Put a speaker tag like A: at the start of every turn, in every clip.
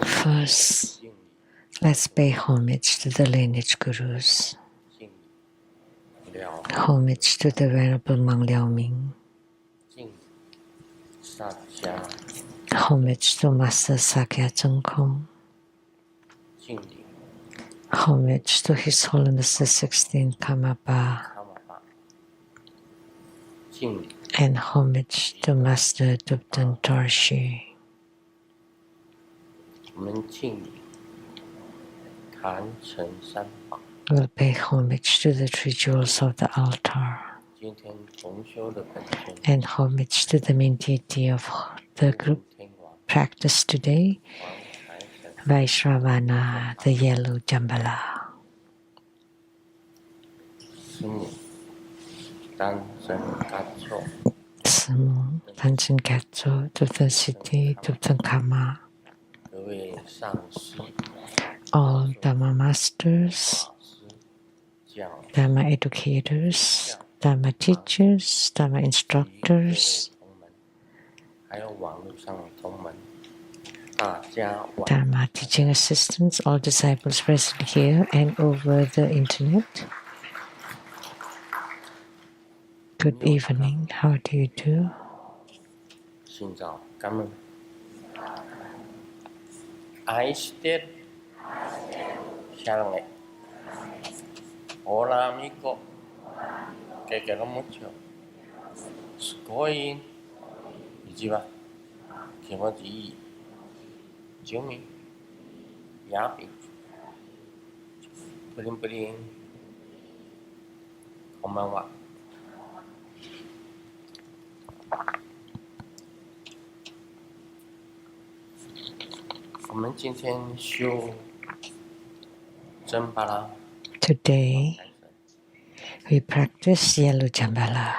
A: First, let's pay homage to the lineage gurus. Homage to the Venerable Mang Liao Ming. Homage to Master Sakya Chengkong. Homage to His Holiness the 16th Karmapa. And homage to Master Dupten Dorshi. We'll pay homage to the three jewels of the altar. And homage to the main deity of the group practice today, Vaishravana, the yellow Jambala. Samu, Tanchen Katso, Dupten Siddhi, Dupten Karma. All Dharma masters, Dharma educators, Dharma teachers, Dharma instructors, Dharma teaching assistants, all disciples present here and over the internet. Good evening, how do you do?
B: I state Charlotte. Hola amigo, te quiero mucho. Scoin, Jiva, Kimoji, Jumi, Yapi, Pulim, Omawa.
A: Today, we practice yellow Jambala.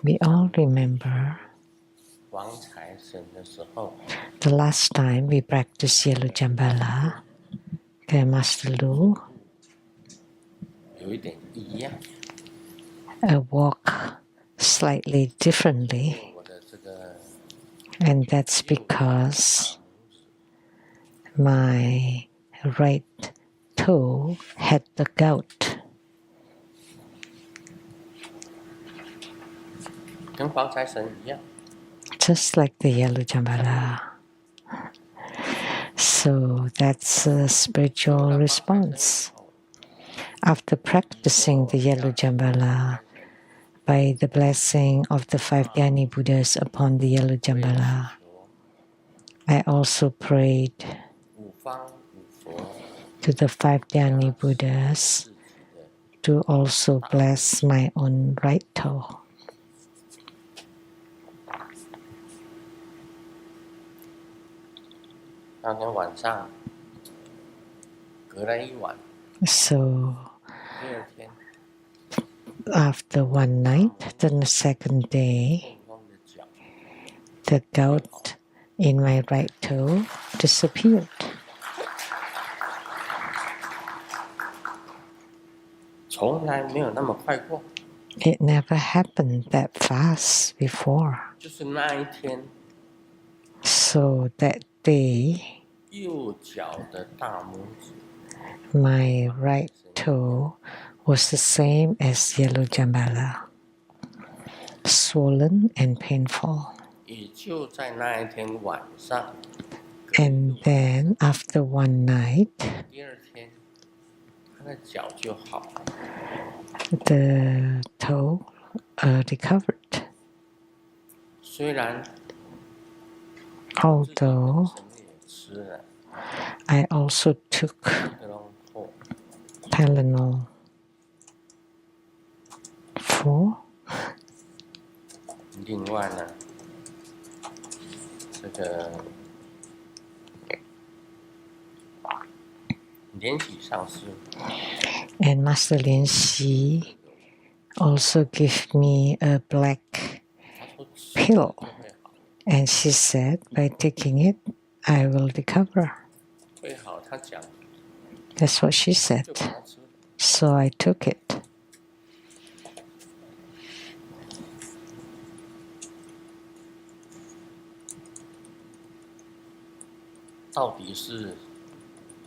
A: We all remember the last time we practiced yellow Jambala, Master Lu walk slightly differently, and that's because my right toe had the gout. Just like the yellow Jambala. So that's a spiritual response. After practicing the yellow Jambala, by the blessing of the 5 Dhyani Buddhas upon the yellow Jambala, I also prayed to the 5 Dhyani Buddhas to also bless my own right toe. So after one night, then the second day, the gout in my right toe disappeared. It never happened that fast before. So that day, my right toe was the same as yellow Jambala, swollen and painful. And then after one night, the toe recovered. Although I also took Tylenol 4. And Master Lin Xi also gave me a black pill, and she said, by taking it, I will recover. That's what she said. So I took it.
B: 到底是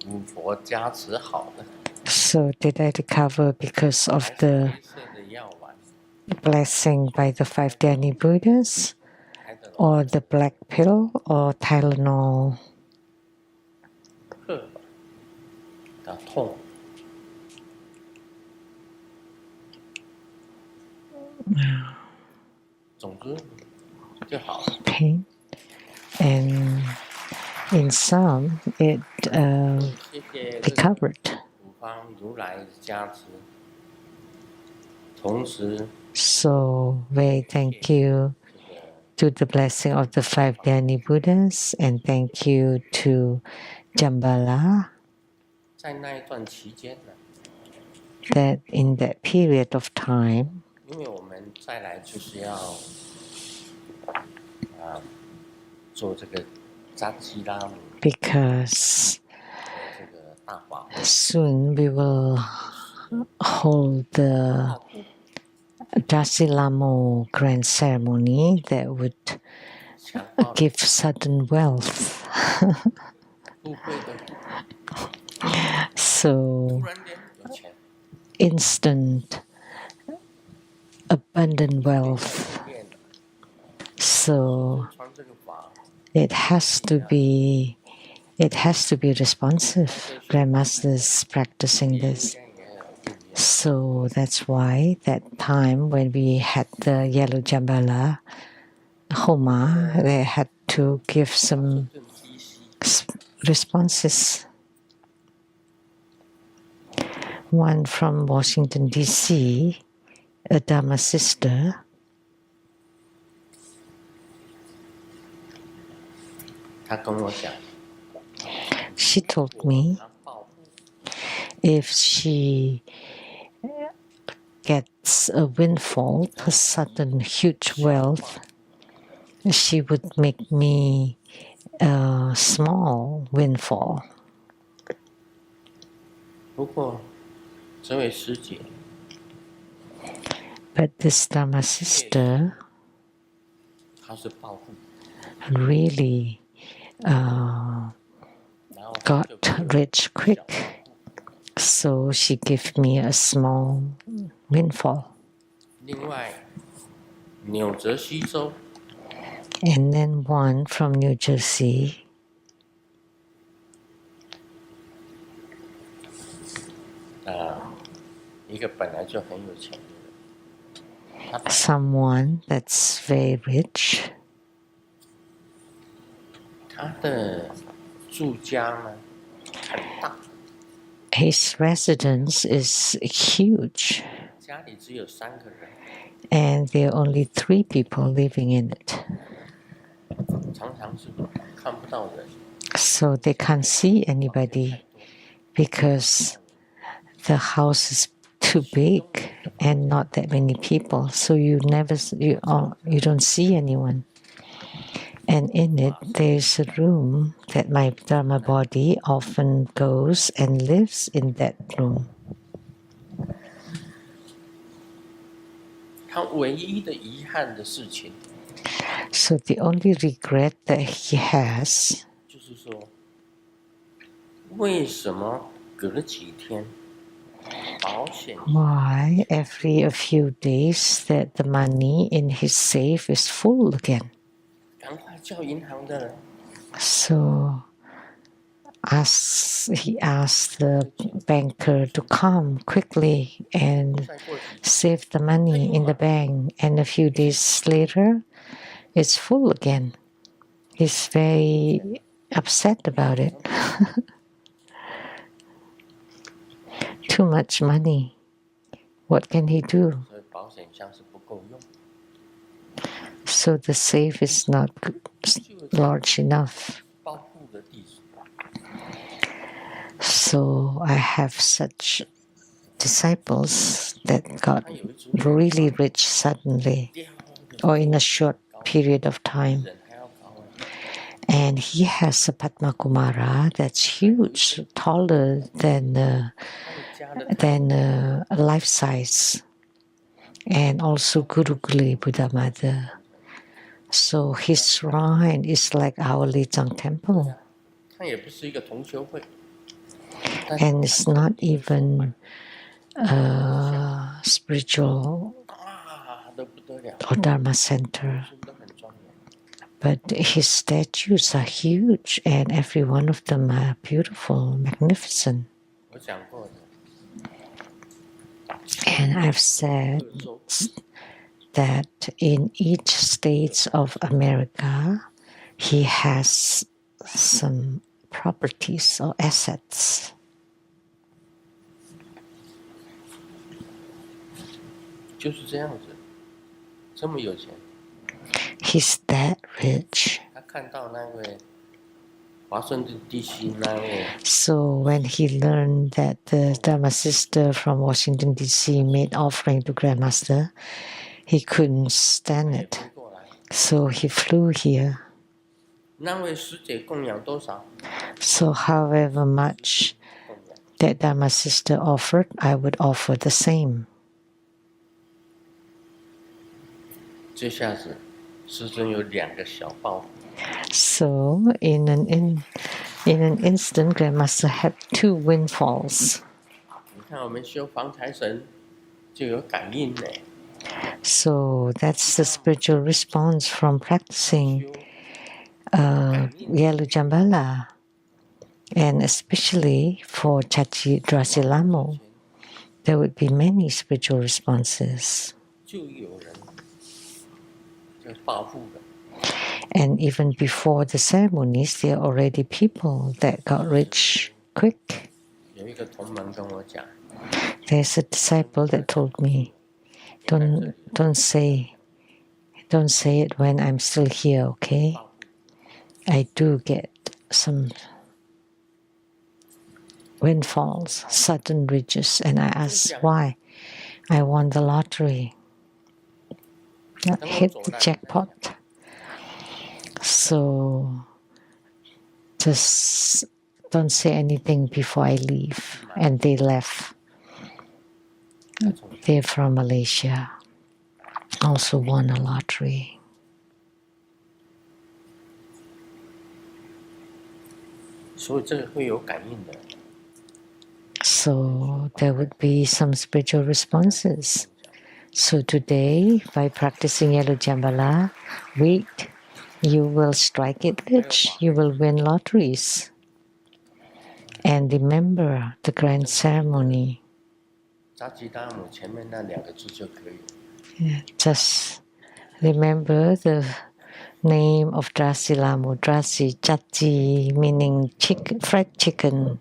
B: 古佛加持好的，
A: So did I recover because of
B: 还是
A: the
B: 黑色的药丸
A: blessing by the five Dhyani Buddhas,
B: 开的
A: or the black pill, or Tylenol?
B: 课的痛？总之就好了。
A: Pain. And in some, it
B: 谢谢这个
A: recovered.
B: 五方如来的加持，同时
A: So we thank you to the blessing of the five Dhyani Buddhas, and thank you to Jambala
B: 在那一段期间呢，
A: that in that period of time,
B: 因为我们再来就是要做这个扎基拉姆
A: because
B: 这个大法会，
A: soon we will hold the Dasilamo grand ceremony that would
B: 强化
A: give sudden wealth.
B: 部会的
A: So
B: 突然间有钱，
A: instant abundant wealth.
B: 练的
A: So
B: 穿这个法，
A: it has to be responsive. Grandmasters practicing this.
B: 应该也有不一样。
A: So that's why that time when we had the yellow jambala homa, they had to give some responses. One from Washington, D.C., a Dharma sister,
B: 他跟我讲，
A: she told me
B: 他报复
A: if she gets a windfall, a sudden huge wealth, she would make me a small windfall.
B: 不过这位师姐，
A: But this Dharma sister
B: 她是报复，
A: really
B: 然后她
A: got
B: 就给我
A: rich
B: 小报
A: quick,
B: 复。
A: so she gave me a small windfall.
B: 另外，纽泽西州
A: And then one from New Jersey,
B: 一个本来就很有钱的人，他把
A: someone that's very rich.
B: 他的住家呢很大，
A: His residence is huge,
B: 家里只有3个人，
A: and there are only 3 people living in it.
B: 常常是看不到人，
A: So they can't see anybody because the house is too big and not that many people. So you don't see anyone. And in it, there's a room that my Dharma body often goes and lives in that room.
B: 他唯一的遗憾的事情
A: So the only regret that he has
B: 就是说，为什么隔几天保险
A: why every a few days that the money in his safe is full again.
B: 赶快叫银行的人
A: So he asked the banker to come quickly and
B: 再过几天
A: save the money in the bank. And a few days later, it's full again. He's very upset about it. Too much money. What can he do?
B: 所以保险箱是不够用，
A: So the safe is not large enough.
B: 保护的地址
A: So I have such disciples that got
B: 他有一组
A: really rich suddenly
B: 雕的
A: or in a short period of time.
B: 人还要高，
A: And he has a Padma Kumara that's huge, taller than
B: 他的家的
A: a life size, and also Gurukuli Buddha Mother. So his shrine is like our Lechang temple.
B: 他
A: And it's not even a spiritual or Dharma center. But his statues are huge, and every one of them are beautiful, magnificent. And I've said that in each state of America, he has some properties or assets. He's that rich. So when he learned that the Dharma sister from Washington, D.C. made offering to Grandmaster, he couldn't stand it. So he flew here. So however much that Dharma sister offered, I would offer the same. So in an instant, Grandmaster had 2 windfalls. So that's the spiritual response from practicing Yelu Jambala, and especially for Chachi Drasilamo, there would be many spiritual responses. And even before the ceremonies, there are already people that got rich quick. There's a disciple that told me, don't say it when I'm still here, okay? I do get some windfalls, sudden riches, and I asked why. I won the lottery. I hit the jackpot. So just don't say anything before I leave. And they left. They're from Malaysia. Also won a lottery. So there would be some spiritual responses. So today, by practicing Yelu Jambala, wait, you will strike it rich, you will win lotteries. And remember the grand ceremony. Just remember the name of Drasilamu, Drasi, Chachi, meaning fried chicken.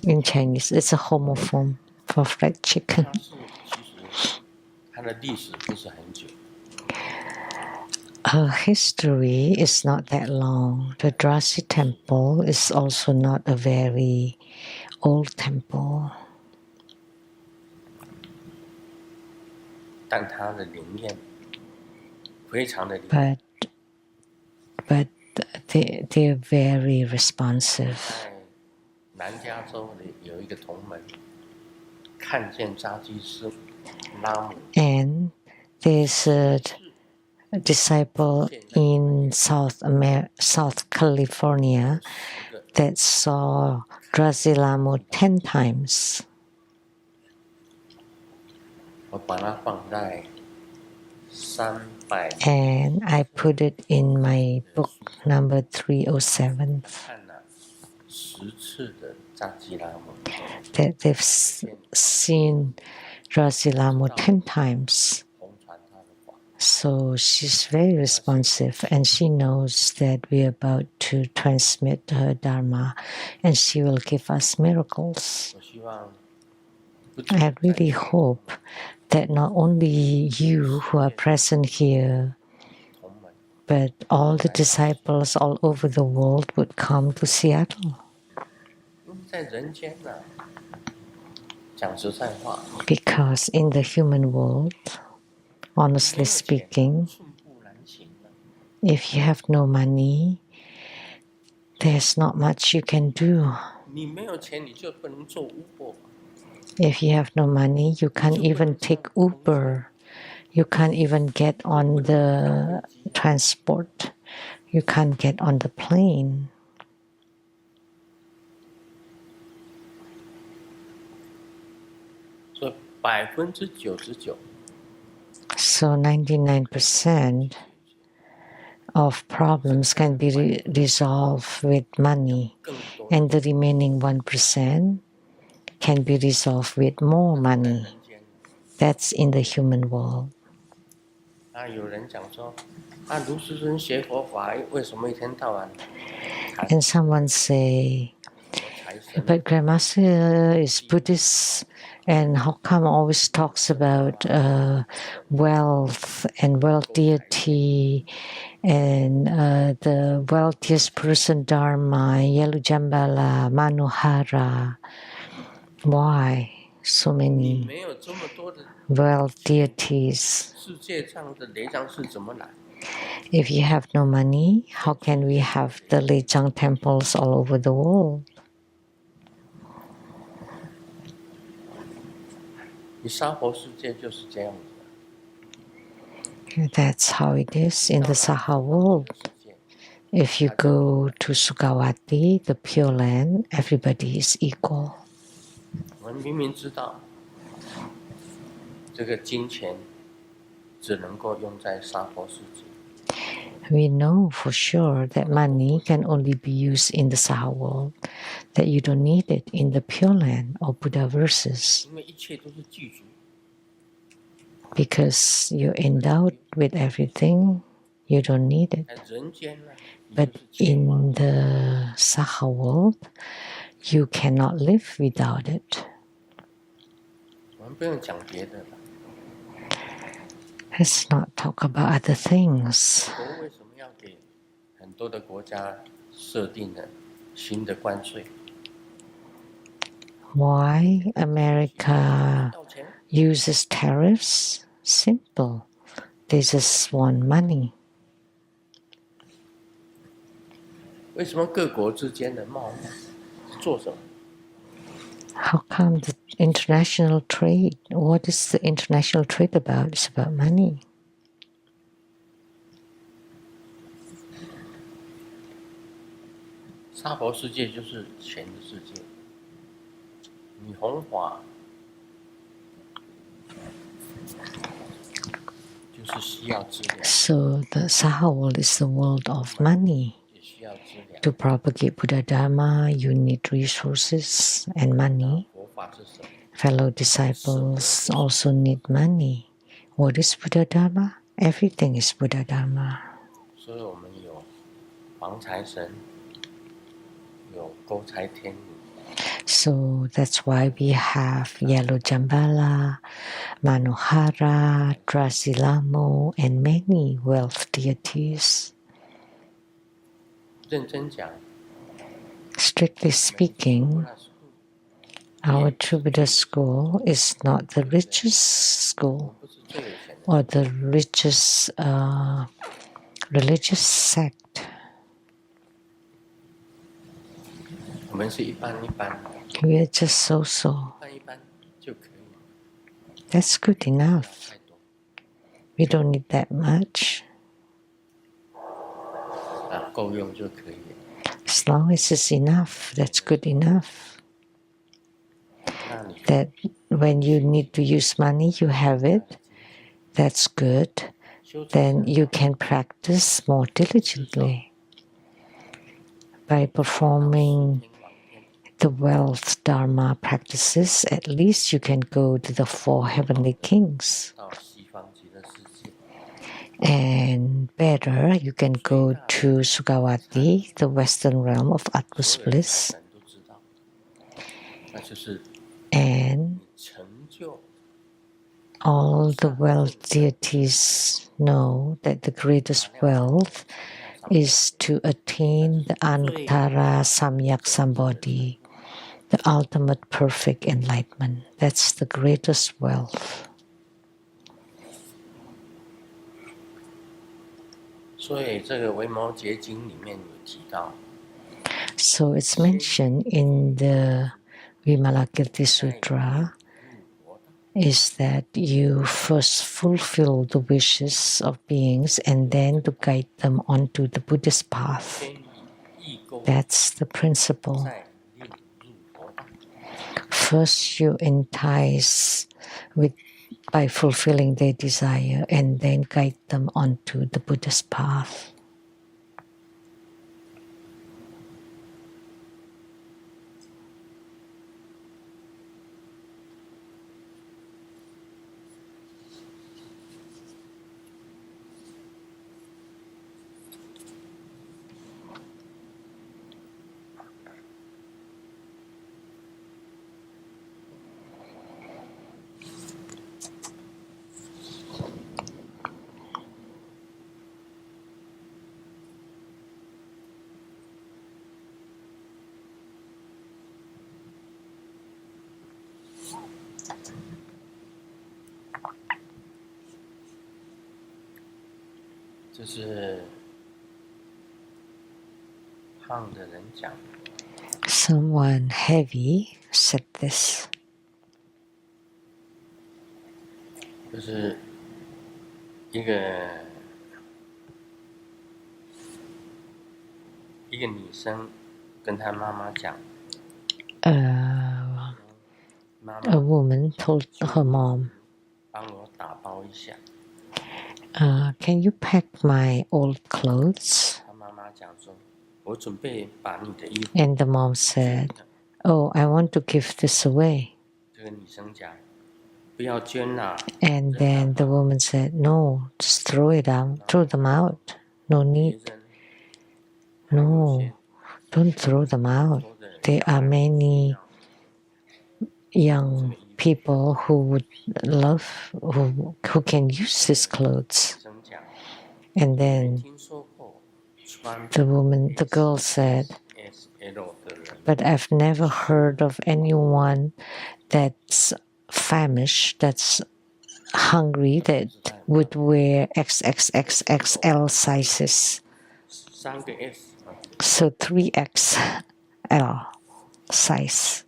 A: In Chinese, it's a homophone for fried chicken. Her history is not that long. The Drasi temple is also not a very old temple. But they're very responsive. And there's a disciple in South California that saw Drasilamu 10 times. And I put it in my book number 307. That they've seen Drasilamu 10 times. So she's very responsive, and she knows that we're about to transmit her Dharma, and she will give us miracles. I really hope that not only you who are present here, but all the disciples all over the world would come to Seattle. Because in the human world, honestly speaking, if you have no money, there's not much you can do. If you have no money, you can't even take Uber. You can't even get on the transport. You can't get on the plane. So 99% of problems can be resolved with money, and the remaining 1% can be resolved with more money. That's in the human world. And someone say, but Grandmaster is Buddhist, and how come always talks about wealth and wealth deity and the wealthiest person Dharma, Yellow Jambala, Manohara? Why so many wealth deities? If you have no money, how can we have the Lechang temples all over the world? That's how it is in the Saha world. If you go to Sukawati, the Pure Land, everybody is equal. We know for sure that money can only be used in the Saha world, that you don't need it in the Pure Land or Buddha verses. Because you're endowed with everything, you don't need it. But in the Saha world, you cannot live without it. Let's not talk about other things. Why America uses tariffs? Simple. They just want money. How come the international trade? What is the international trade about? It's about money. So the Saha world is the world of money. To propagate Buddha Dharma, you need resources and money. Fellow disciples also need money. What is Buddha Dharma? Everything is Buddha Dharma. So that's why we have Yellow Jambala, Manohara, Drasilamo, and many wealth deities. Strictly speaking, our True Buddha school is not the richest school or the richest religious sect. We are just so. That's good enough. We don't need that much. As long as it's enough, that's good enough. That when you need to use money, you have it. That's good. Then you can practice more diligently. By performing the wealth dharma practices, at least you can go to the 4 heavenly kings. And better, you can go to Sukawati, the western realm of utmost bliss. And all the wealth deities know that the greatest wealth is to attain the Anuttara Samyak Sambodhi, the ultimate perfect enlightenment. That's the greatest wealth. So it's mentioned in the Vimalakirti Sutra, is that you first fulfill the wishes of beings and then to guide them onto the Buddhist path. That's the principle. First you entice by fulfilling their desire and then guide them onto the Buddhist path. Someone heavy said this.
B: 就是一个女生跟她妈妈讲。
A: A woman told her mom,
B: 帮我打包一下。
A: Can you pack my old clothes?
B: 她妈妈讲说，我准备把你的衣服。
A: And the mom said, Oh, I want to give this away.
B: 这个女生讲，不要捐啦。
A: And then the woman said, No, just throw them out. No need. No, don't throw them out. There are many young people who would love, who can use these clothes. And then the girl said, But I've never heard of anyone that's famished, that's hungry, that would wear XXXXL sizes. So 3XL size.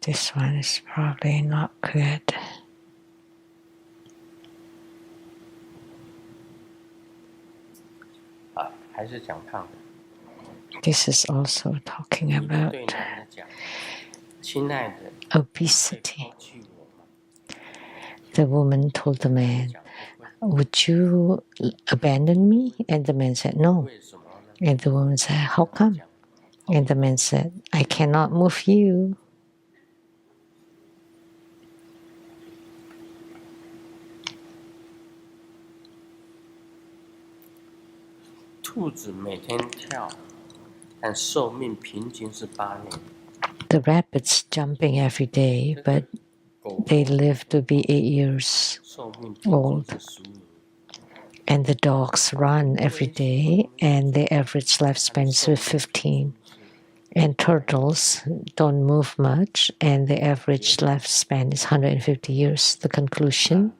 A: This one is probably not good. This is also talking about obesity. The woman told the man, Would you abandon me? And the man said, No. And the woman said, How come? And the man said, I cannot move you. The rabbits jumping every day, but they live to be 8 years old. And the dogs run every day, and their average lifespan is 15. And turtles don't move much, and the average lifespan is 150 years. The conclusion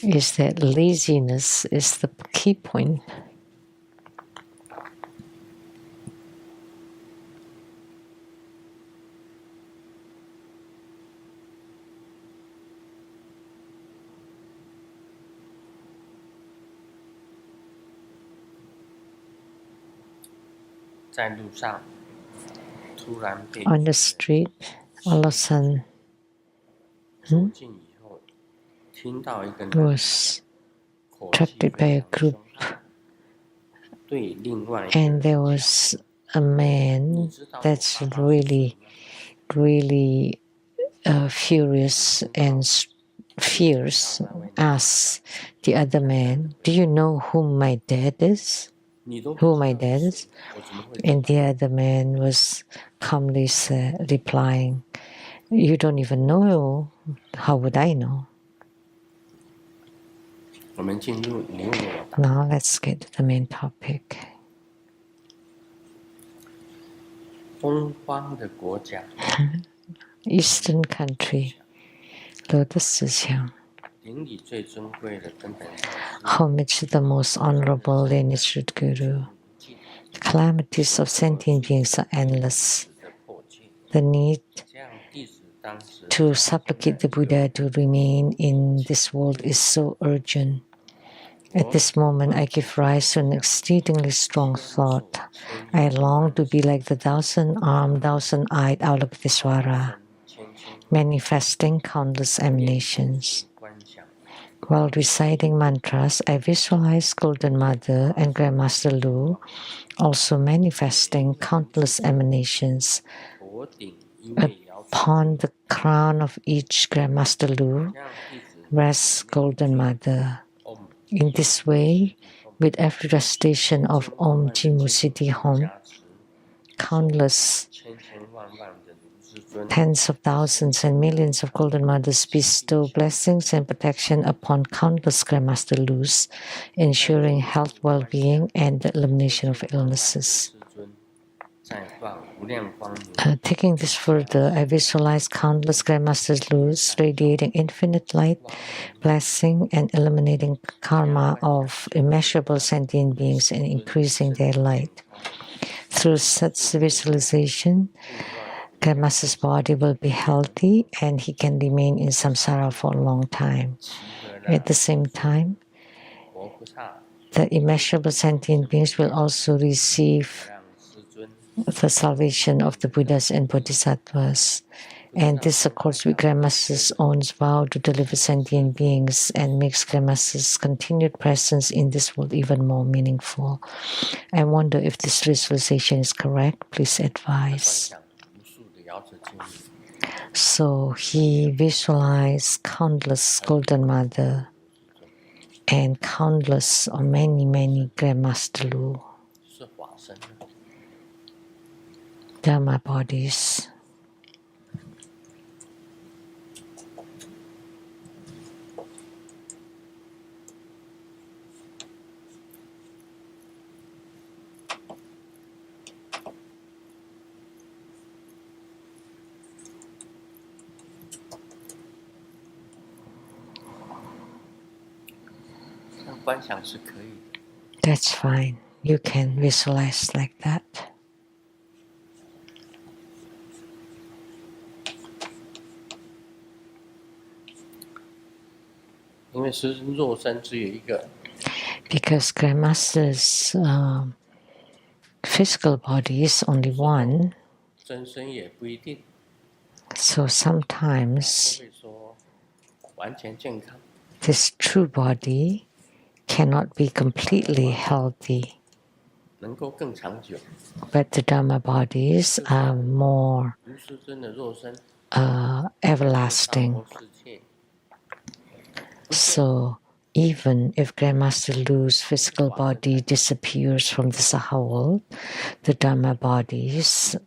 A: is that laziness is the key point. On the street, all of a sudden, was attracted by a group, and there was a man that's really furious and fierce. Asked the other man, Do you know who my dad is? Who my dad is? And the other man was calmly replying, You don't even know. How would I know? Now let's get to the main topic. Eastern country, Lotus Zhejiang.
B: 顶礼最尊贵的根本上师，
A: Homage to the most honorable lineage Guru. The calamities of sentient beings are endless.
B: 的迫切，
A: The need
B: 这样弟子当时
A: to supplicate the Buddha to remain in this world is so urgent. At this moment, I give rise to an exceedingly strong thought. I long to be like the thousand-armed, thousand-eyed Avalokiteshvara, manifesting countless emanations.
B: 观想，
A: While reciting mantras, I visualize Golden Mother and Grandmaster Lu, also manifesting countless emanations.
B: 头顶音乐摇出，
A: Upon the crown of each Grandmaster Lu
B: 这样弟子
A: rests Golden Mother.
B: 唵
A: In this way, with every recitation of Om Jimu Siddhi Hom,
B: 加持，
A: countless
B: 千千万万的如是尊，
A: tens of thousands and millions of Golden Mothers bestow blessings and protection upon countless Grandmaster Lus, ensuring health, well-being, and the elimination of illnesses.
B: 世尊，再放无量光明，
A: Taking this further, I visualize countless Grandmaster Lus radiating infinite light, blessing, and eliminating karma of immeasurable sentient beings and increasing their light. Through such visualization, Grandmaster's body will be healthy and he can remain in samsara for a long time.
B: 集合了
A: At the same time,
B: 佛菩萨，
A: the immeasurable sentient beings will also receive
B: 让世尊
A: the salvation of the Buddhas and Bodhisattvas. And this accords with Grandmaster's own vow to deliver sentient beings and makes Grandmaster's continued presence in this world even more meaningful. I wonder if this visualization is correct. Please
B: 观
A: advise.
B: 想无数的摇着经，
A: So he visualized countless Golden Mother and countless or many, many Grandmaster Lu,
B: 是化身的，
A: Dharma bodies.
B: 像观想是可以的。
A: That's fine. You can visualize like that.
B: 因为师尊肉身只有一个，
A: Because Grandmaster's physical body is only one,
B: 真身也不一定，
A: so sometimes
B: 不会说完全健康，
A: this true body cannot be completely healthy,
B: 能够更长久。
A: but the Dharma bodies are more
B: 如师尊的肉身，
A: everlasting.
B: 娑婆世界
A: So even if Grandmaster Lu's physical body disappears from the Saha world, the Dharma bodies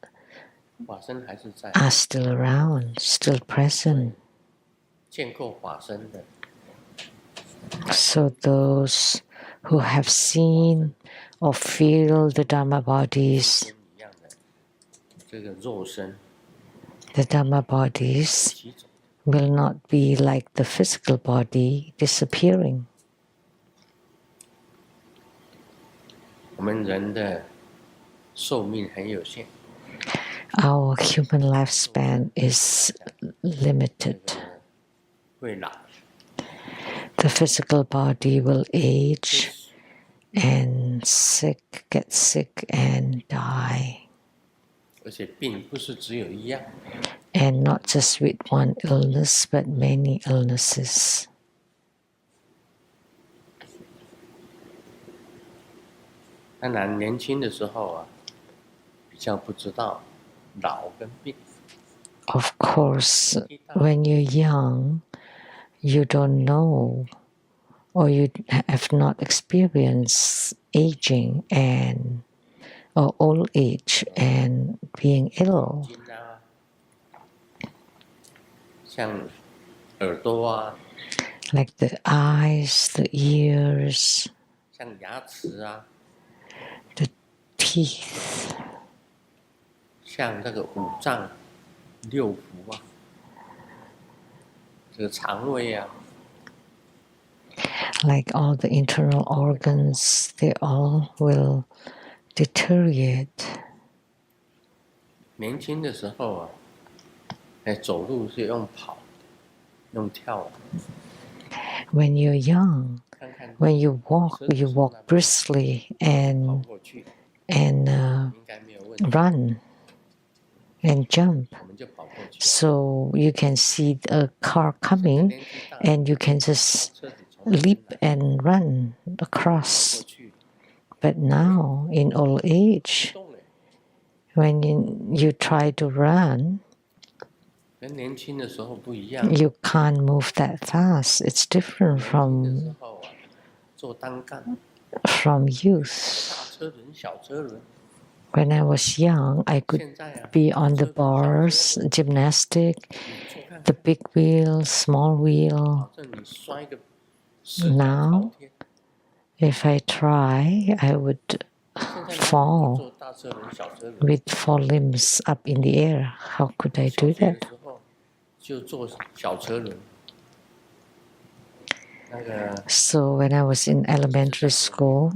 B: 法身还是在，
A: are still around, still present.
B: 见过法身的，
A: So those who have seen or feel the Dharma bodies,
B: 跟一样的这个肉身
A: the Dharma bodies
B: 起走，
A: will not be like the physical body disappearing.
B: 我们人的寿命很有限，
A: Our human lifespan is limited.
B: 会老，
A: The physical body will age and get sick and die.
B: 而且病不是只有一样，
A: And not just with one illness, but many illnesses.
B: 当然年轻的时候啊，比较不知道老跟病，
A: Of course, when you're young, you don't know or you have not experienced aging and or old age and being ill.
B: 筋啊，像耳朵啊，
A: Like the eyes, the ears,
B: 像牙齿啊，
A: the teeth,
B: 像那个五脏六腑啊，这个肠胃啊，
A: like all the internal organs, they all will deteriorate.
B: 年轻的时候啊，走路是用跑，用跳的。
A: When you're young, when you walk briskly and run and jump. So you can see a car coming and you can just leap and run across. But now, in old age, when you try to run, you can't move that fast. It's different from youth. When I was young, I could be on the bars, gymnastic, the big wheel, small wheel. Now, if I try, I would fall with 4 limbs up in the air. How could I do that? So when I was in elementary school,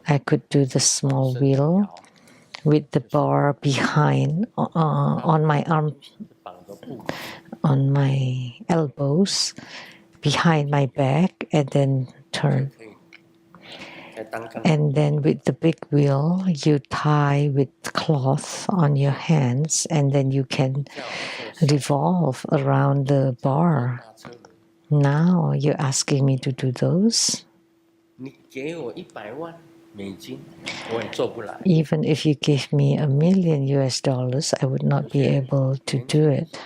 A: I could do the small wheel with the bar behind on my arm, on my elbows, behind my back, and then turn. And then with the big wheel, you tie with cloth on your hands, and then you can revolve around the bar. Now you're asking me to do those? Even if you give me $1 million US, I would not be able to do it.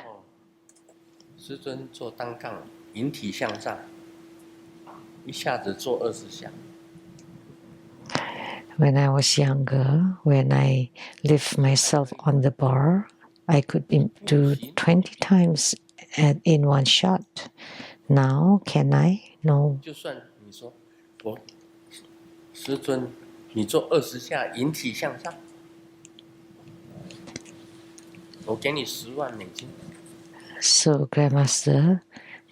A: When I was younger, when I lift myself on the bar, I could do 20 times in one shot. Now, can I? No. So, Grandmaster,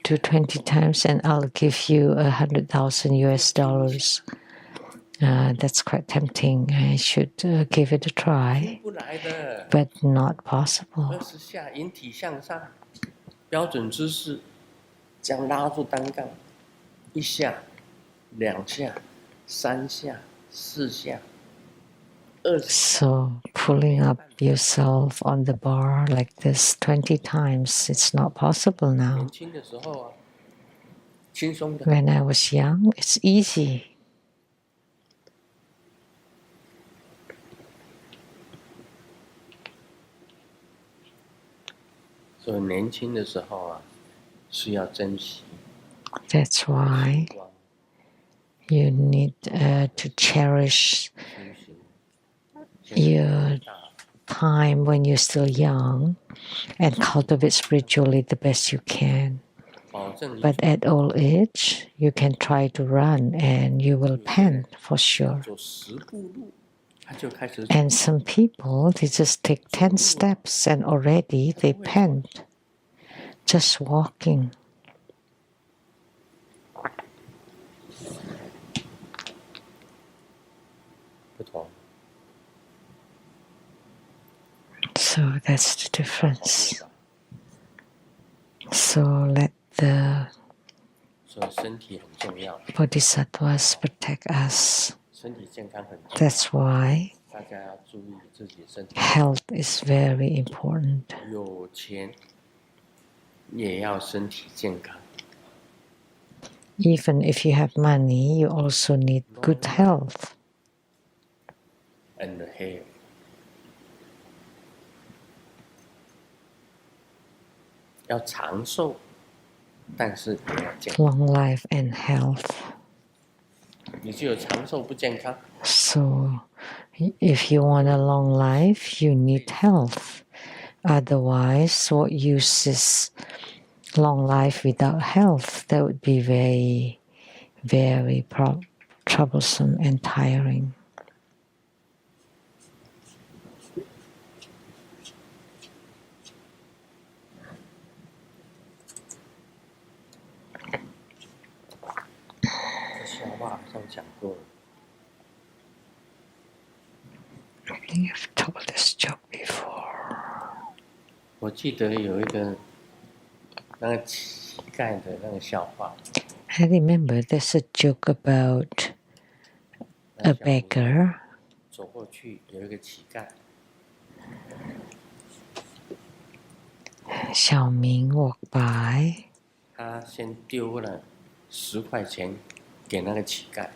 A: do 20 times and I'll give you $100,000 US. That's quite tempting. I should give it a try, but not possible.
B: 标准姿势，这样拉住单杠，1下、2下、3下、4下。
A: So pulling up yourself on the bar like this 20 times, it's not possible now. When I was young, it's easy.
B: So 年轻的时候啊，是要珍惜。
A: That's why you need to cherish your time when you're still young and cultivate spiritually the best you can. But at old age, you can try to run and you will pant for sure. And some people, they just take 10 steps and already they pant. Just walking. So that's the difference. So let the Bodhisattvas protect us. That's why health is very important. Even if you have money, you also need good health.
B: And the hair.
A: Long life and health. So, if you want a long life, you need health. Otherwise, what use is long life without health? That would be very, very troublesome and tiring.
B: 话好像讲过了。
A: You've told this joke before.
B: 我记得有一个那个乞丐的那个笑话。
A: I remember there's a joke about a beggar.
B: 走过去有一个乞丐，
A: Xiao Ming walked by.
B: 他先丢了10块钱给那个乞丐，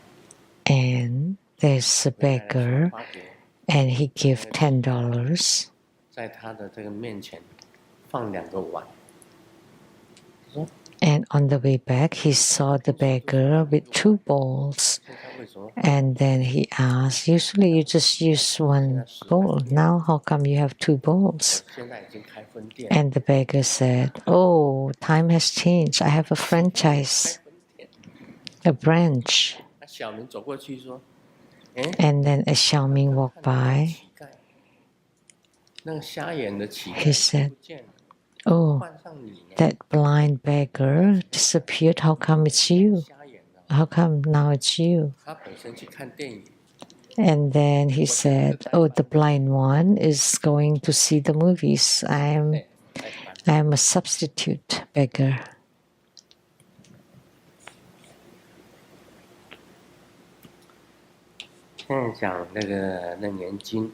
A: And there's a beggar, and he gave $10.
B: 在他的这个面前放2个碗。
A: And on the way back, he saw the beggar with 2 bowls. And then he asked, usually you just use 1 bowl. Now how come you have 2 bowls? And the beggar said, oh, time has changed. I have a franchise, a branch. And then as Xiaoming walked by, he said, oh, that blind beggar disappeared. How come it's you? How come now it's you? And then he said, oh, the blind one is going to see the movies. I am a substitute beggar.
B: 现在讲那个《楞严经》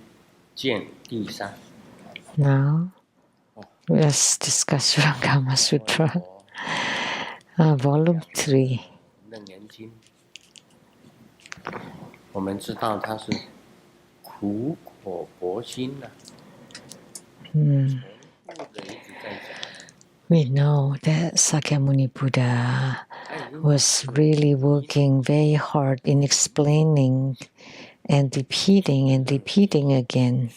B: 卷第3。
A: Now, let's discuss Surangama Sutra, Volume 3.
B: 楞严经，我们知道它是苦口婆心的，We
A: know that Sakyamuni Buddha was really working very hard in explaining and repeating again.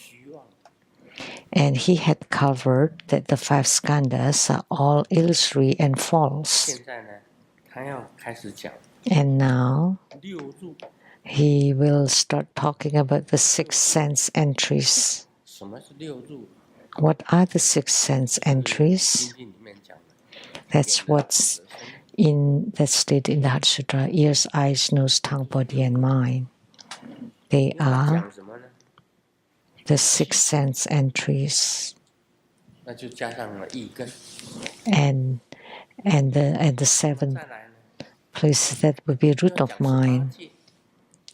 A: And he had covered that the 5 skandhas are all illusory and false.
B: 现在呢，他要开始讲
A: And now
B: 6入，
A: he will start talking about the 6 sense entries.
B: 什么是6入？
A: What are the 6 sense entries?
B: 经里面讲的，
A: That's what's stated in the Heart Sutra: ears, eyes, nose, tongue, body, and mind. They are
B: 讲什么呢？
A: the 6 sense entries.
B: 那就加上了意根。
A: And the 7
B: 再来呢，
A: places that will be root of mind.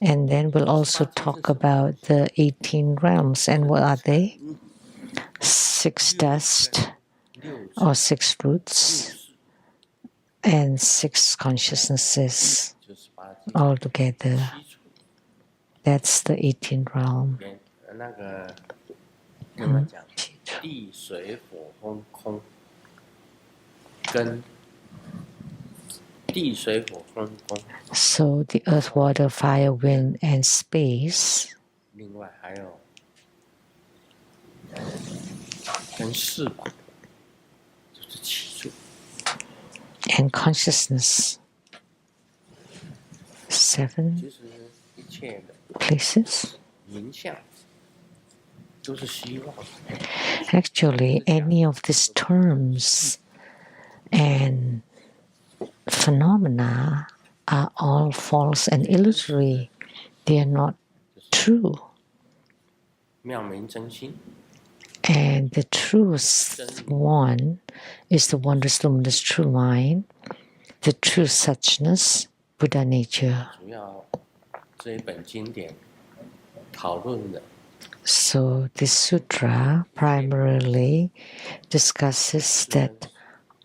A: And then we'll also talk about the 18 realms. And what are they? 6 dust or 6 roots and 6 consciousnesses all together. That's the 18 realm.
B: 那个跟他讲，地水火风空，跟地水火风空。
A: So the earth, water, fire, wind, and space.
B: 另外还有跟事故，就是起处。
A: And consciousness. 7
B: 其实一切的
A: places.
B: 名相都是虚妄。
A: Actually, any of these terms and phenomena are all false and illusory. They are not true.
B: 妙明真心，
A: And the truest one is the wondrous luminous true mind, the true suchness, Buddha nature.
B: 主要这一本经典讨论的
A: So this sutra primarily discusses that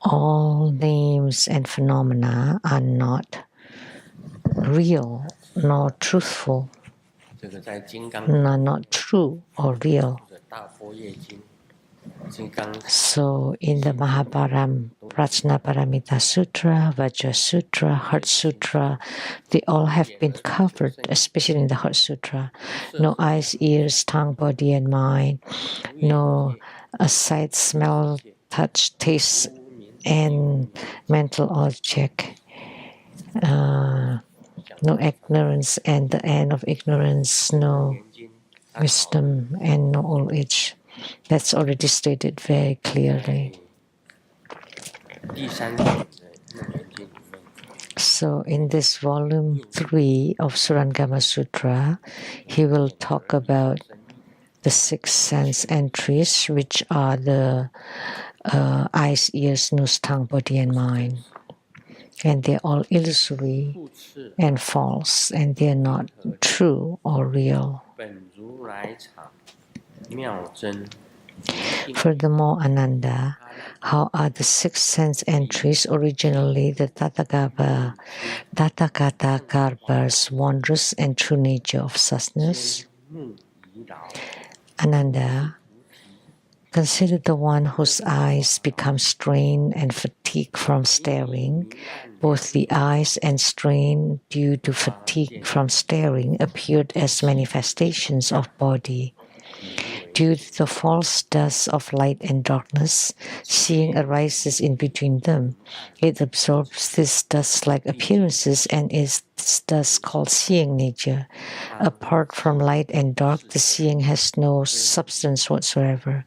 A: all names and phenomena are not real nor truthful,
B: 这个在金刚
A: are not true or real.
B: 的大般若经、金刚
A: So in the Prajnaparamita Sutra, Vajra Sutra, Heart Sutra, they all have been covered, especially in the Heart Sutra. No eyes, ears, tongue, body, and mind. No sight, smell, touch, taste, and mental object. No ignorance and the end of ignorance, no wisdom and no old age. That's already stated very clearly.
B: 第3卷的楞严经里面，
A: So in this volume 3 of Surangama Sutra, he will talk about the 6 sense entries, which are the eyes, ears, nose, tongue, body, and mind. And they're all illusory and false, and they're not true or real. Furthermore, Ananda, how are the 6 sense entries originally the Tathagata's wondrous and true nature of suchness? Ananda, consider the one whose eyes become strained and fatigued from staring. Both the eyes and strain due to fatigue from staring appeared as manifestations of body. Due to the false dust of light and darkness, seeing arises in between them. It absorbs these dust-like appearances and is thus called seeing nature. Apart from light and dark, the seeing has no substance whatsoever.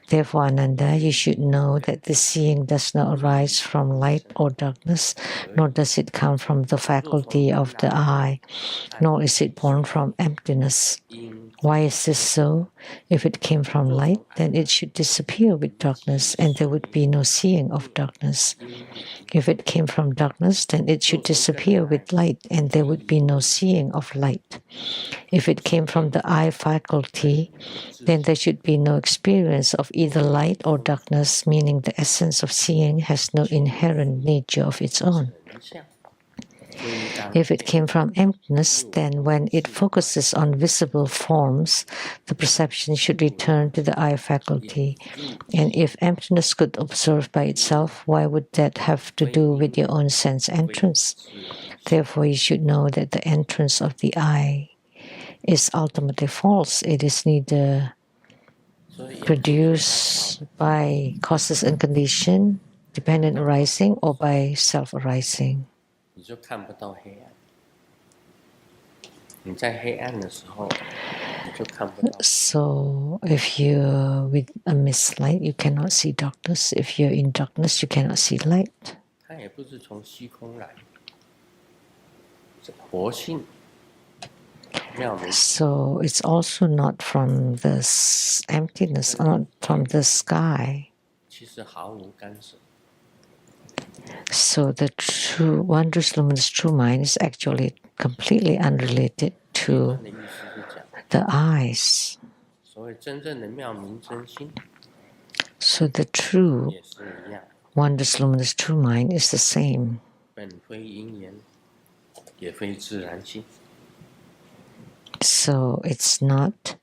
A: Therefore, Ananda, you should know that the seeing does not arise from light or darkness, nor does it come from the faculty of the eye, nor is it born from emptiness. Why is this so? If it came from light, then it should disappear with darkness, and there would be no seeing of darkness. If it came from darkness, then it should disappear with light, and there would be no seeing of light. If it came from the eye faculty, then there should be no experience of either light or darkness, meaning the essence of seeing has no inherent nature of its own. If it came from emptiness, then when it focuses on visible forms, the perception should return to the eye faculty. And if emptiness could observe by itself, why would that have to do with your own sense entrance? Therefore, you should know that the entrance of the eye is ultimately false. It is neither produced by causes and condition, dependent arising, or by self-arising. So if you're with a mist light, you cannot see darkness. If you're in darkness, you cannot see light. So it's also not from this emptiness, not from the sky. So the true, wondrous, luminous true mind is actually completely unrelated to the eyes. So the true, wondrous, luminous true mind is the same. So it's not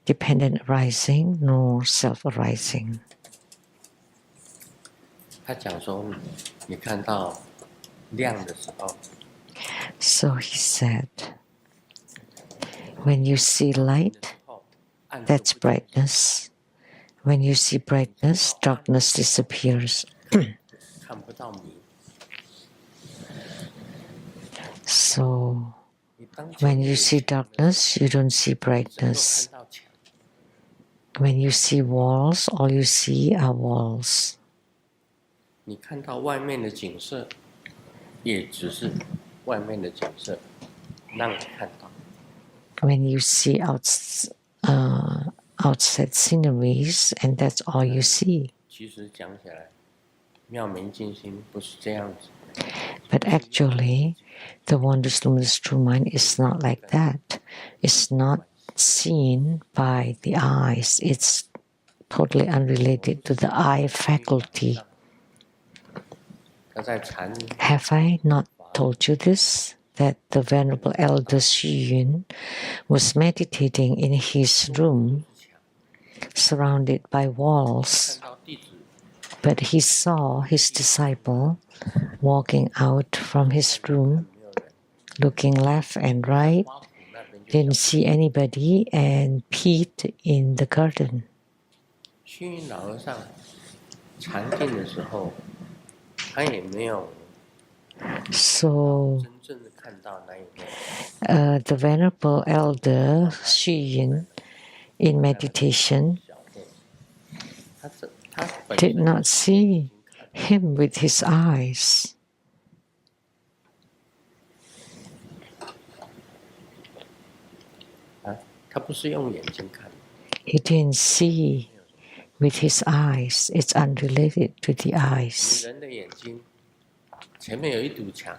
A: dependent arising nor self-arising. So he said, when you see light, that's brightness. When you see brightness, darkness disappears. So when you see darkness, you don't see brightness. When you see walls, all you see are walls. When you see outside sceneries, and that's all you see. But actually, the wondrous luminous true mind is not like that. It's not seen by the eyes. It's totally unrelated to the eye faculty. Have I not told you this? That the Venerable Elder Xu Yun was meditating in his room, surrounded by walls, but he saw his disciple walking out from his room, looking left and right, didn't see anybody, and peeked in the garden. So the Venerable Elder Xu Yun in meditation did not see him with his eyes.
B: 他不是用眼睛看。
A: He didn't see with his eyes. It's unrelated to the eyes.
B: 人的眼睛前面有一堵墙，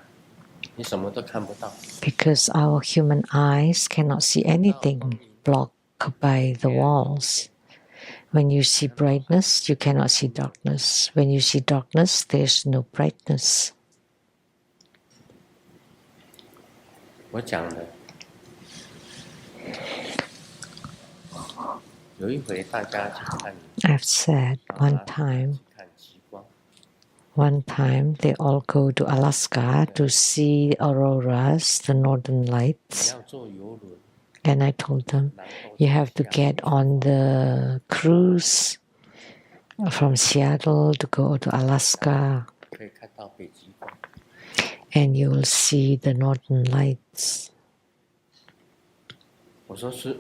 B: 你什么都看不到。
A: Because our human eyes cannot see anything blocked by the walls. When you see brightness, you cannot see darkness. When you see darkness, there's no brightness.
B: 我讲的，有一回大家去看，
A: I've said one time they all go to Alaska to see auroras, the northern lights.
B: 你要坐游轮，
A: And I told them, you have to get on the cruise from Seattle to go to Alaska,
B: 可以看到北极光。
A: and you will see the northern lights.
B: 我说是，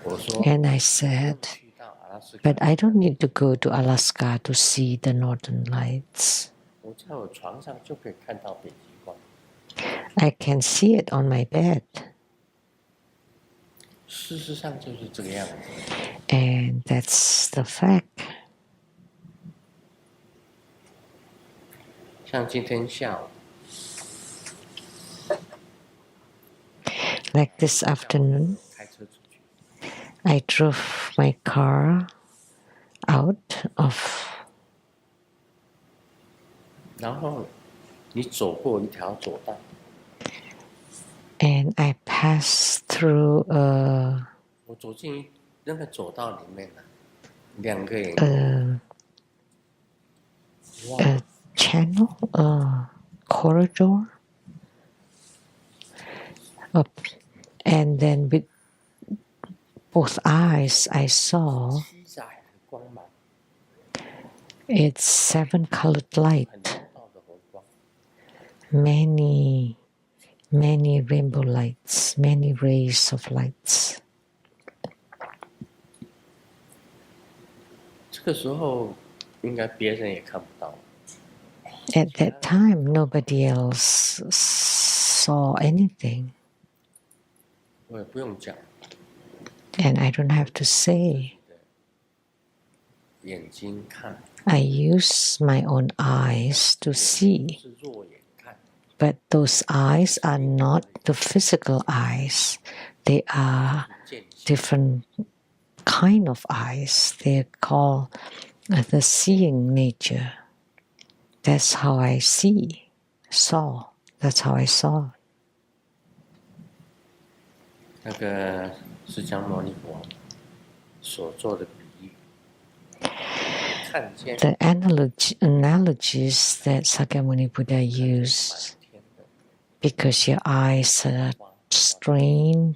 B: 我说
A: And I said,
B: 去到阿拉斯加，
A: but I don't need to go to Alaska to see the northern lights.
B: 我在我床上就可以看到北极光。
A: I can see it on my bed.
B: 事实上就是这个样子。
A: And that's the fact.
B: 像今天下午，
A: Like this afternoon,
B: 开车出去，
A: I drove my car out of,
B: 然后你走过一条走道，
A: and I passed through
B: 我走进那个走道里面了，两个人，
A: a channel, a corridor. And then with both eyes, I saw
B: 七彩的光芒，
A: it's 7-colored
B: 很
A: light,
B: 道的红光，
A: many rainbow lights, many rays of lights.
B: 这个时候应该别人也看不到。
A: At that time, nobody else saw anything.
B: 我也不用讲，
A: And I don't have to say.
B: 眼睛看，
A: I use my own eyes to see.
B: 是肉眼看，
A: But those eyes are not the physical eyes. They are
B: 见性。
A: different kind of eyes. They're called the seeing nature. That's how I saw. That's how I saw.
B: 那个释迦牟尼佛所做的比喻，看见
A: The analogies that Sakyamuni Buddha used,
B: 天的
A: because your eyes are strained,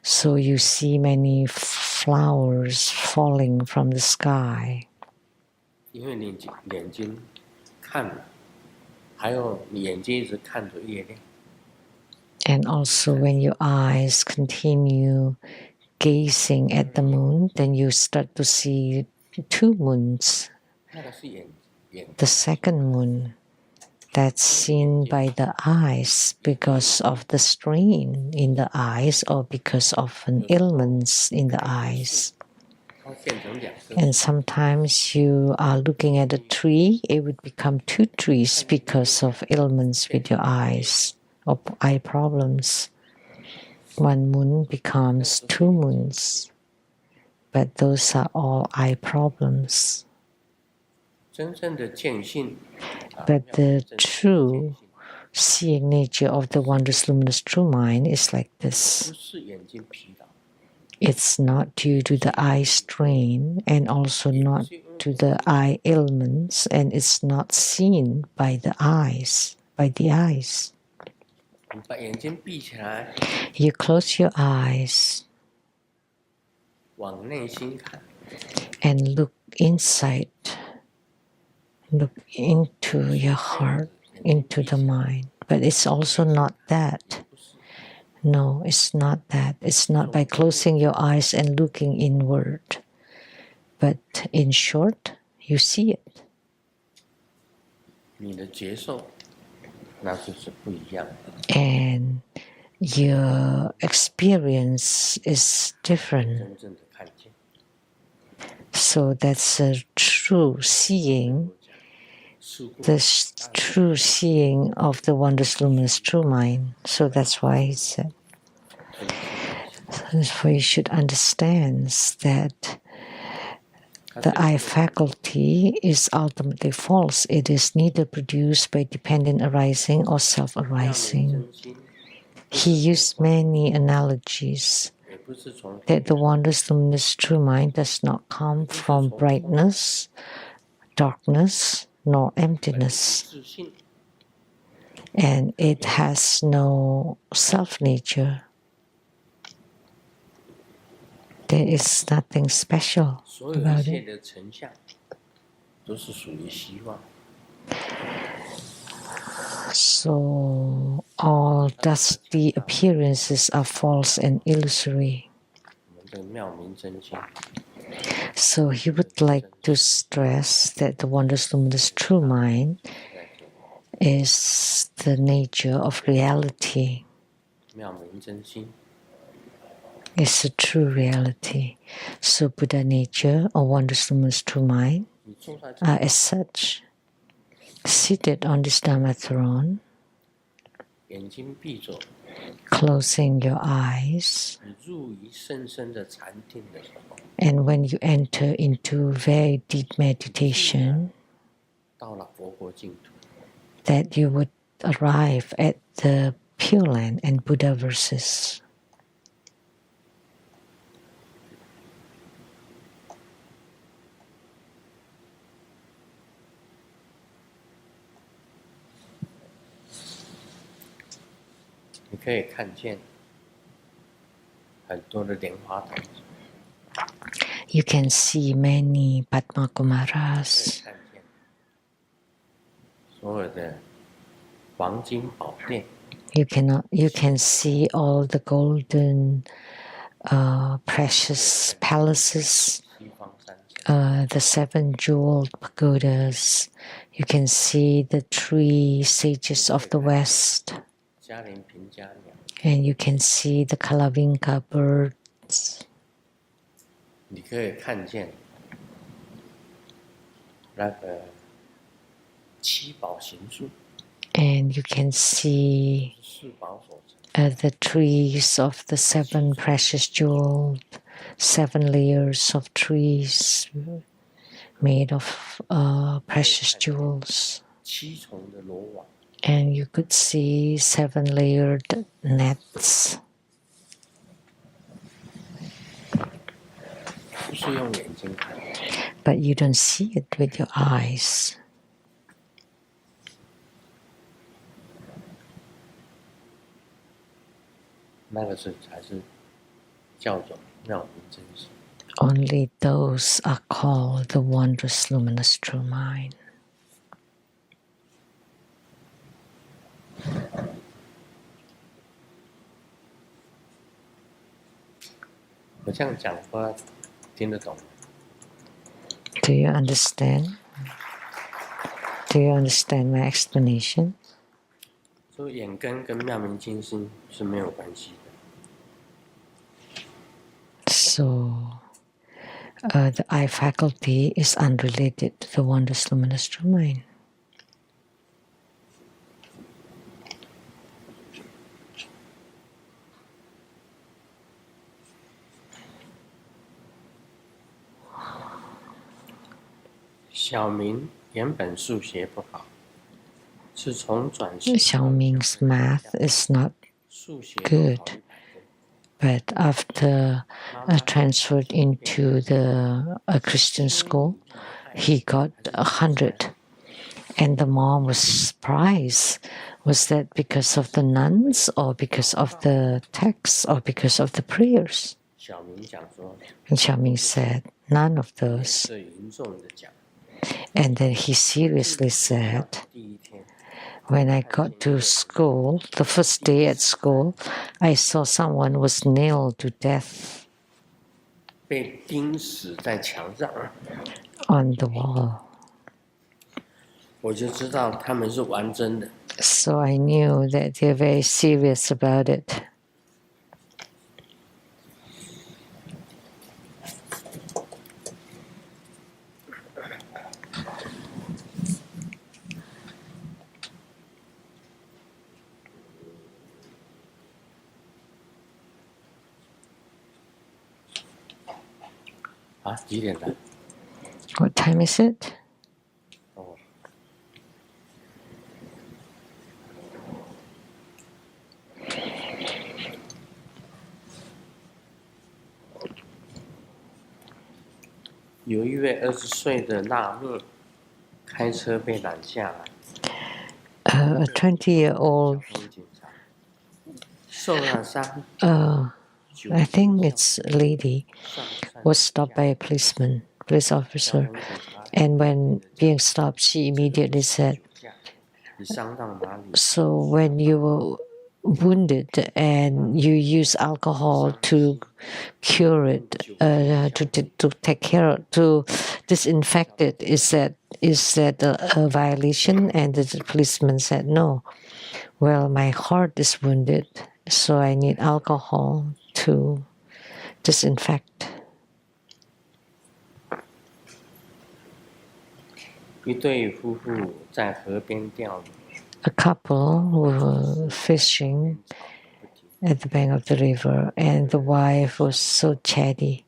A: so you see many flowers falling from the sky.
B: 因为你眼睛看了，还有你眼睛一直看着月亮，
A: And also when your eyes continue gazing at the moon, then you start to see 2 moons.
B: 那个是眼
A: The second moon, that's seen by the eyes because of the strain in the eyes or because of an ailments in the eyes.
B: 它会变成两个。
A: And sometimes you are looking at a tree, it would become 2 trees because of ailments with your eyes or eye problems. 1 moon becomes 2 moons. But those are all eye problems.
B: 真正的见性，
A: But the true seeing nature of the wondrous luminous true mind is like
B: 不
A: this.
B: 是眼睛疲劳，
A: It's not due to the eye strain and also not to the eye ailments, and it's not seen by the eyes.
B: 你把眼睛闭起来，
A: You close your eyes
B: 往内心看，
A: and look inside. Look into your heart, into the mind. But it's also not that. No, it's not that. It's not by closing your eyes and looking inward. But in short, you see it.
B: 你的接受那就是不一样的。
A: And your experience is different.
B: 真正的看见。
A: So that's a true seeing, the true seeing of the wondrous luminous true mind. So that's why he said, for you should understand that the I faculty is ultimately false. It is neither produced by dependent arising or self-arising. He used many analogies that the wondrous luminous true mind does not come from brightness, darkness, nor emptiness. And it has no self-nature. There is nothing special about it. So all dusty appearances are false and illusory. So he would like to stress that the wondrous luminous true mind is the nature of reality. It's a true reality. So Buddha nature or wondrous luminous true mind are as such seated on this Dharma throne, closing your eyes, and when you enter into very deep meditation, that you would arrive at the Pure Land and Buddha verses. You can see many Padma Kumaras. You can see all the golden precious palaces, the 7 jeweled pagodas. You can see the 3 sages of the West. And you can see the Kalavinka birds. And you can see the trees of the 7 precious jewels, 7 layers of trees made of precious jewels. And you could see 7 layered nets. But you don't see it with your eyes. Only those are called the wondrous luminous true mind. Do you understand? Do you understand my explanation? So, the I faculty is unrelated to the wondrous luminous true mind. Xiaoming's math is not good, but after transferred into the Christian school, he got 100. And the mom was surprised. Was that because of the nuns or because of the texts or because of the prayers? And Xiaoming said, none of those. And then he seriously said, when I got to school, the first day at school, I saw someone was nailed to death on the wall. So I knew that they're very serious about it.
B: 啊，几点了？
A: What time is it?
B: 哦，有一位20岁的纳勒开车被拦下来，
A: A 20-year-old,
B: 交通警察受了伤，
A: I think it's a lady,
B: 上山
A: was stopped by a police
B: 交
A: officer.
B: 通警察
A: And when being stopped, she immediately said,
B: 你伤到哪里？
A: so when you were wounded and you use alcohol to cure it, to take care, to disinfect it, is that a violation? And the policeman said, no. Well, my heart is wounded, so I need alcohol to disinfect.
B: 一对夫妇在河边钓鱼，
A: A couple were fishing
B: 不停，
A: at the bank of the river, and the wife was so chatty,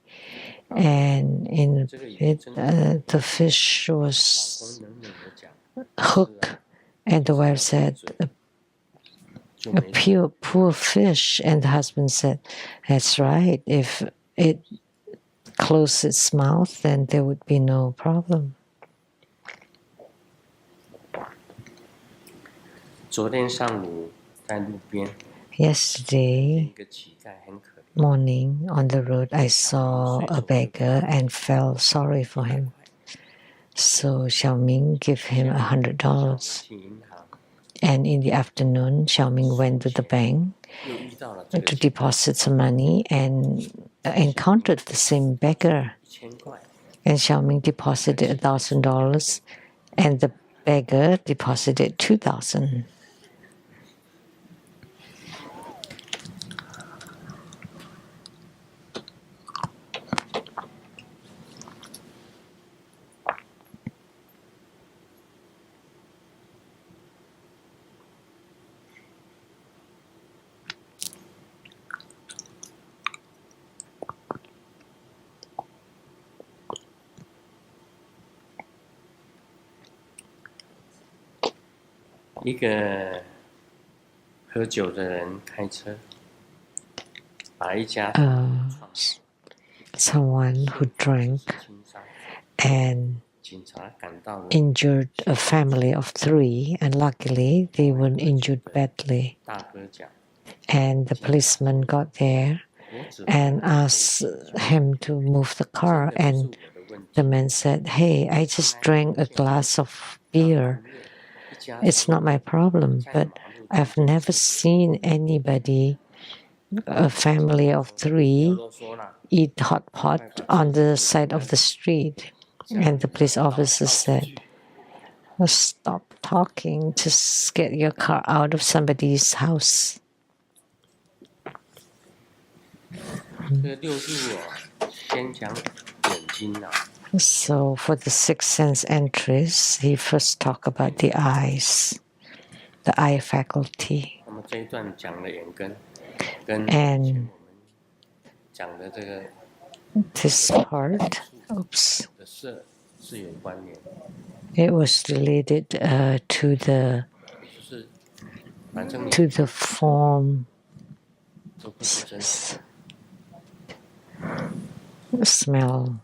A: and in it, the fish
B: 老
A: was
B: 公冷冷的讲，
A: hooked, and the wife said,
B: 就
A: a
B: 没事。
A: pure poor fish, and the husband said, that's right, if it closed its mouth, then there would be no problem.
B: 昨天上午在路边，
A: Yesterday
B: 一个乞丐很可怜，
A: morning on the road, I saw a beggar and felt sorry for him. So Xiaoming gave him $100.
B: 去银行
A: And in the afternoon, Xiaoming went to the bank
B: 又遇到了这个
A: to
B: 乞丐，
A: deposit some money and encountered the same beggar.
B: 1000块，
A: And Xiaoming deposited $1,000, and the beggar deposited 2,000.
B: 一个喝酒的人开车，把一家
A: Someone who drank
B: 轻伤，
A: and
B: 警察赶到了，
A: injured a family of 3, and luckily they weren't injured badly.
B: 大哥讲，
A: And the policeman got there
B: 我只
A: and asked him to move the car,
B: 这不是
A: and
B: 我的问题，
A: the man said, hey, I just drank a glass of beer.
B: 一家
A: It's not my problem, but I've never seen anybody, a family of 3,
B: 都说了，
A: eat hot pot on the side of the street. And the police officer said, stop talking, just get your car out of somebody's house.
B: 这个六度哦，先讲眼睛啊，
A: So for the sixth sense entries, he first talked about the eyes, the eye faculty.
B: 那么这一段讲了眼根，跟
A: And
B: 我们讲的这个
A: this part, oops,
B: 的色是有关联，
A: it was related to
B: 就是反正你
A: the form,
B: 都不是真实，
A: smell,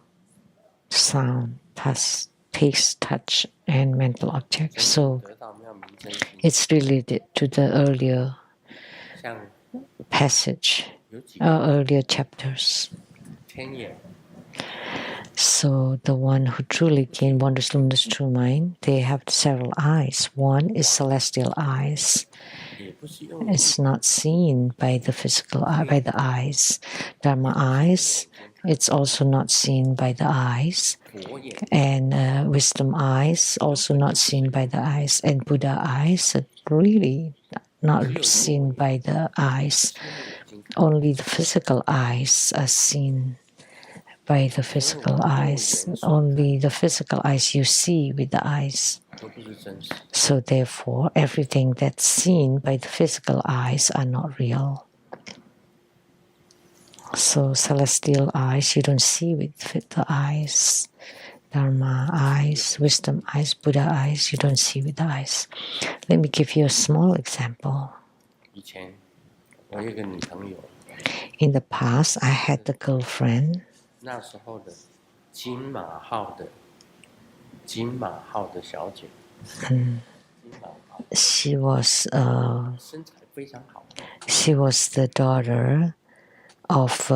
A: sound, taste, touch, and mental objects. So
B: 得到没有明真心，
A: it's related to the earlier
B: 像
A: passage,
B: 有几
A: earlier chapters.
B: 天眼，
A: So the one who truly gained wondrous luminous true mind, they have several eyes. One is celestial eyes.
B: 也不是用
A: It's not seen by the physical eye, by the eyes. Dharma eyes, it's also not seen by the eyes.
B: 佛眼，
A: And wisdom eyes, also not seen by the eyes. And Buddha eyes, are really not seen by the eyes. Only the physical eyes are seen by the physical eyes. Only the physical eyes you see with the eyes.
B: 都不是真实。
A: So therefore, everything that's seen by the physical eyes are not real. So celestial eyes, you don't see with the eyes. Dharma eyes, wisdom eyes, Buddha eyes, you don't see with the eyes. Let me give you a small example.
B: 以前我有一个女朋友，
A: In the past, I had a girlfriend.
B: 那时候的金马号的小姐，金马号
A: She was
B: 身材非常好，
A: she was the daughter of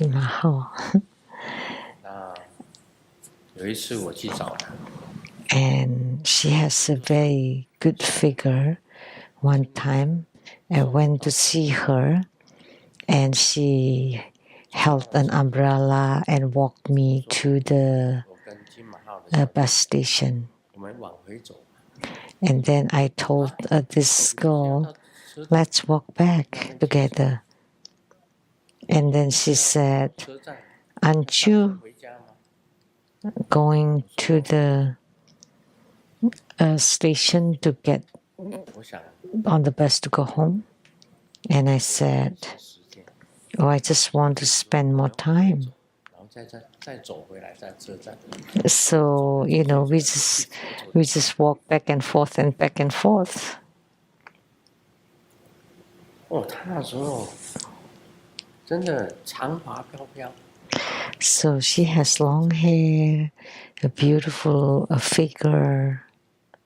A: Mahal.
B: 那有一次我去找她，
A: And she has a very good figure. One time, I went to see her, and she held an umbrella and walked me to the
B: 我跟金马号的
A: bus station.
B: 我们往回走，
A: And then I told this girl, let's walk back together. And then she said,
B: 车站
A: aren't you
B: 回家吗？
A: going to the station to get
B: 我想
A: on the bus to go home? And I said,
B: 时间，
A: oh, I just want to spend more time.
B: 然后再走回来，在车站。
A: So, we just walk back and forth and back and forth.
B: 哦，她那时候真的长发飘飘，
A: So she has long hair, a beautiful figure.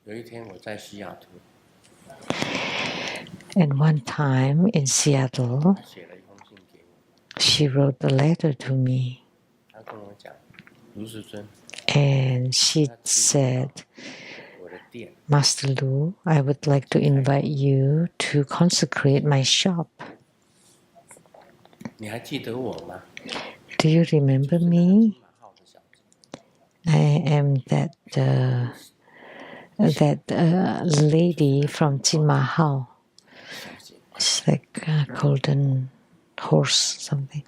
B: 有一天我在西雅图，
A: And one time in Seattle,
B: 她写了一封信给我，
A: she wrote a letter to me.
B: 她跟我讲，卢世尊，
A: And she said,
B: 我的店
A: Master Lu, I would like to invite you to consecrate my shop.
B: 你还记得我吗？
A: Do you remember
B: 金
A: me?
B: 马号的小姐，
A: I am that lady from Jinmahao.
B: 小姐，
A: It's like a golden horse something.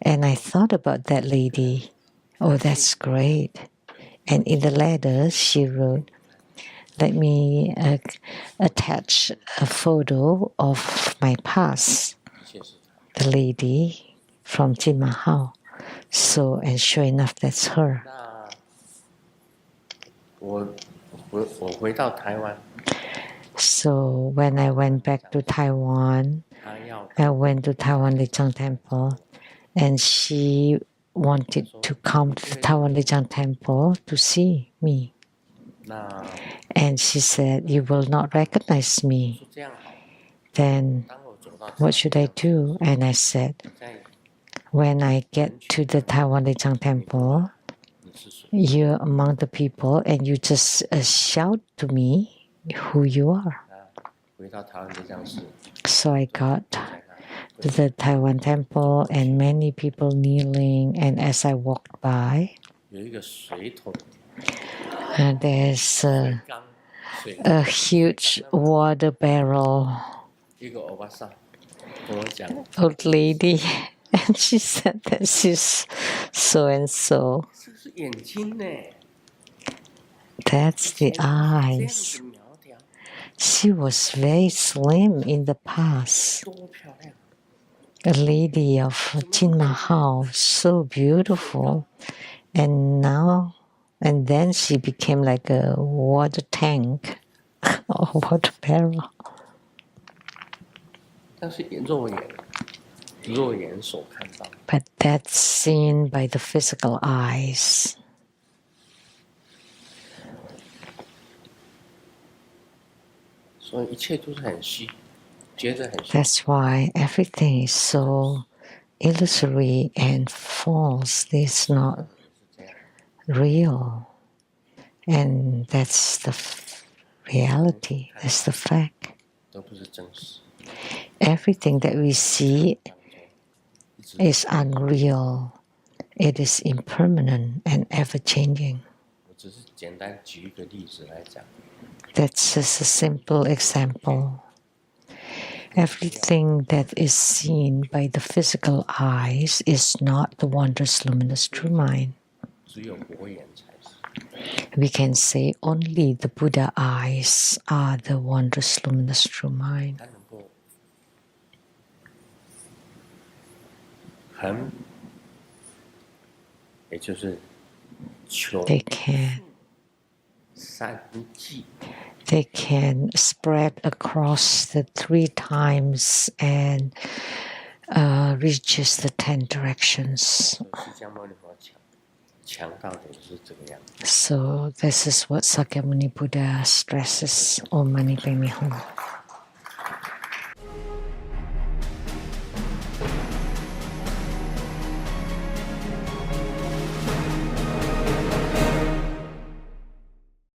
A: And I thought about that lady. Oh, that's great. And in the letter, she wrote, let me attach a photo of my past,
B: 谢谢她。
A: the lady from Jinmahao. So, and sure enough, that's her.
B: 那我回到台湾，
A: So when I went back to Taiwan,
B: 她要
A: I went to Taiwan Lichang Temple, and she wanted to come to the Taiwan Lichang Temple to see me.
B: 那
A: And she said, you will not recognize me.
B: 这样好，
A: Then
B: 当我走到
A: what should I do? And I said,
B: 在
A: when I get to the Taiwan Lichang Temple,
B: 你是谁？
A: you're among the people and you just shout to me who you are.
B: 回到台湾这张是
A: So I got
B: 在那
A: to the Taiwan temple and many people kneeling, and as I walked by,
B: 有一个水桶，
A: there's
B: 缸，水
A: a huge water barrel.
B: 一个欧巴桑跟我讲，
A: Old lady, and she said that she's so and so.
B: 这是眼睛呢，
A: That's the
B: 这样
A: eyes.
B: 子苗条，
A: She was very slim in the past.
B: 多漂亮！
A: A lady of Jinmahao, so beautiful. And now, and then she became like a water tank or water barrel.
B: 但是肉眼所看到，
A: But that's seen by the physical eyes.
B: 所以一切都是很虚，觉得很虚。
A: That's why everything is so illusory and false. It's not
B: 是这样，
A: real. And that's the reality. That's the fact.
B: 都不是真实。
A: Everything that we see
B: 当中一直
A: is unreal. It is impermanent and ever-changing.
B: 我只是简单举一个例子来讲，
A: That's just a simple example. Everything that is seen by the physical eyes is not the wondrous, luminous true mind.
B: 只有佛眼才是。
A: We can say only the Buddha eyes are the wondrous, luminous true mind.
B: 它能够横，也就是穷
A: They can
B: 三际，
A: they can spread across the 3 times and reaches the 10 directions.
B: 释迦牟尼佛强调的是这个样子。
A: So this is what Sakyamuni Buddha stresses, Om Mani Padme Hum.